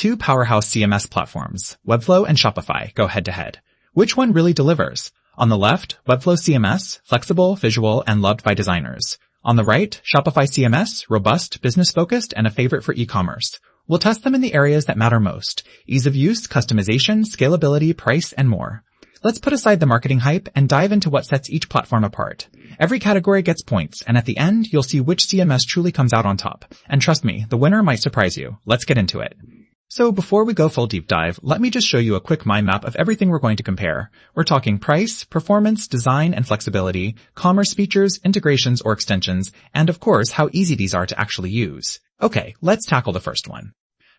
two powerhouse CMS platforms, Webflow and Shopify, go head-to-head. Which one really delivers? On the left, Webflow CMS, flexible, visual, and loved by designers. On the right, Shopify CMS, robust, business-focused, and a favorite for e-commerce. We'll test them in the areas that matter most: ease of use, customization, scalability, price, and more. Let's put aside the marketing hype and dive into what sets each platform apart. Every category gets points, and at the end, you'll see which CMS truly comes out on top. And trust me, the winner might surprise you. Let's get into it. So before we go full deep dive, let me just show you a quick mind map of everything we're going to compare. We're talking price, performance, design, and flexibility, commerce features, integrations or extensions, and of course, how easy these are to actually use. Okay, let's tackle the first one.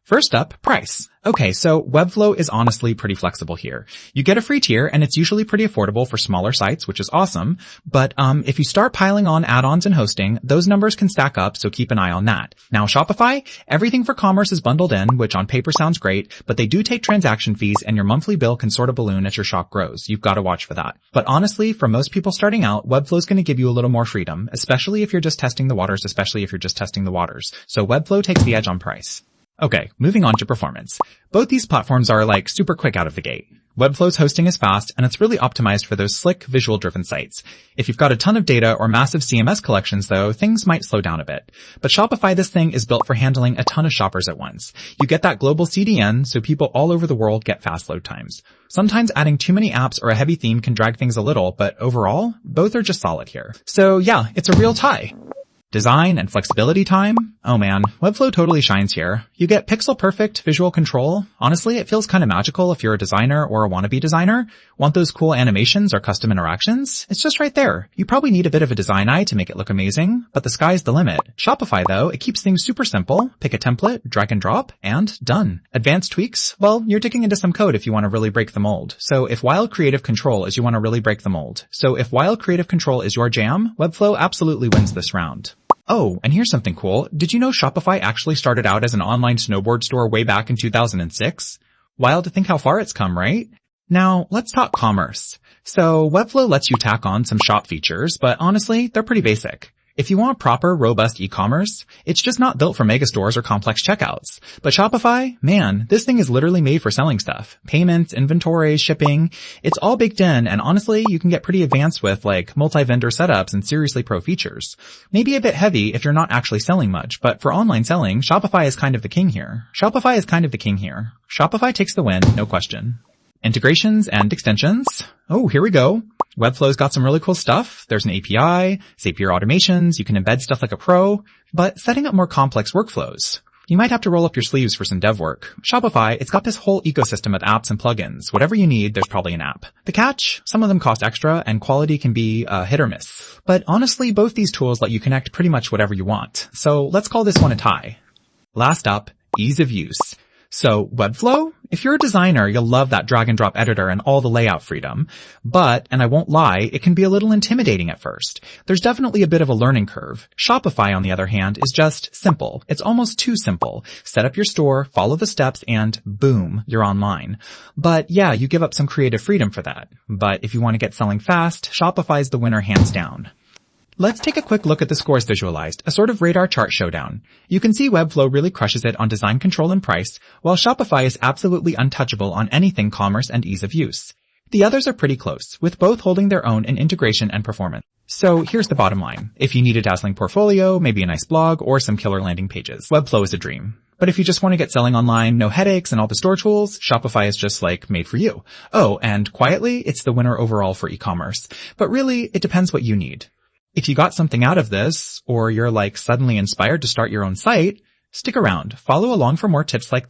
First up, price. Okay, so Webflow is honestly pretty flexible here. You get a free tier and it's usually pretty affordable for smaller sites, which is awesome. But if you start piling on add-ons and hosting, those numbers can stack up, so keep an eye on that. Now Shopify, everything for commerce is bundled in, which on paper sounds great, but they do take transaction fees and your monthly bill can sort of balloon as your shop grows. You've got to watch for that. But honestly, for most people starting out, Webflow's going to give you a little more freedom, especially if you're just testing the waters, So Webflow takes the edge on price. Okay, moving on to performance. Both these platforms are like super quick out of the gate. Webflow's hosting is fast and it's really optimized for those slick, visual-driven sites. If you've got a ton of data or massive CMS collections though, things might slow down a bit. But Shopify, this thing is built for handling a ton of shoppers at once. You get that global CDN, so people all over the world get fast load times. Sometimes adding too many apps or a heavy theme can drag things a little, but overall, both are just solid here. So yeah, it's a real tie. Design and flexibility time? Oh man, Webflow totally shines here. You get pixel-perfect visual control. Honestly, it feels kind of magical if you're a designer or a wannabe designer. Want those cool animations or custom interactions? It's just right there. You probably need a bit of a design eye to make it look amazing, but the sky's the limit. Shopify though, it keeps things super simple. Pick a template, drag and drop, and done. Advanced tweaks? Well, you're digging into some code if you want to really break the mold. So if wild creative control is your jam, Webflow absolutely wins this round. Oh, and here's something cool. Did you know Shopify actually started out as an online snowboard store way back in 2006? Wild to think how far it's come, right? Now, let's talk commerce. So, Webflow lets you tack on some shop features, but honestly, they're pretty basic. If you want proper, robust e-commerce, it's just not built for megastores or complex checkouts. But Shopify, man, this thing is literally made for selling stuff. Payments, inventory, shipping, it's all baked in, and honestly, you can get pretty advanced with like multi-vendor setups and seriously pro features. Maybe a bit heavy if you're not actually selling much, but for online selling, Shopify is kind of the king here. Shopify takes the win, no question. Integrations and extensions. Oh, here we go. Webflow's got some really cool stuff. There's an API, Zapier automations, you can embed stuff like a pro, but setting up more complex workflows. You might have to roll up your sleeves for some dev work. Shopify, it's got this whole ecosystem of apps and plugins. Whatever you need, there's probably an app. The catch? Some of them cost extra and quality can be hit or miss. But honestly, both these tools let you connect pretty much whatever you want. So let's call this one a tie. Last up, ease of use. So Webflow, if you're a designer, you'll love that drag and drop editor and all the layout freedom. But, and I won't lie, it can be a little intimidating at first. There's definitely a bit of a learning curve. Shopify, on the other hand, is just simple. It's almost too simple. Set up your store, follow the steps, and boom, you're online. But yeah, you give up some creative freedom for that. But if you want to get selling fast, Shopify's the winner hands down. Let's take a quick look at the scores visualized, a sort of radar chart showdown. You can see Webflow really crushes it on design control and price, while Shopify is absolutely untouchable on anything commerce and ease of use. The others are pretty close, with both holding their own in integration and performance. So here's the bottom line. If you need a dazzling portfolio, maybe a nice blog, or some killer landing pages, Webflow is a dream. But if you just want to get selling online, no headaches, and all the store tools, Shopify is just like made for you. Oh, and quietly, it's the winner overall for e-commerce. But really, it depends what you need. If you got something out of this, or you're like suddenly inspired to start your own site, stick around. Follow along for more tips like this.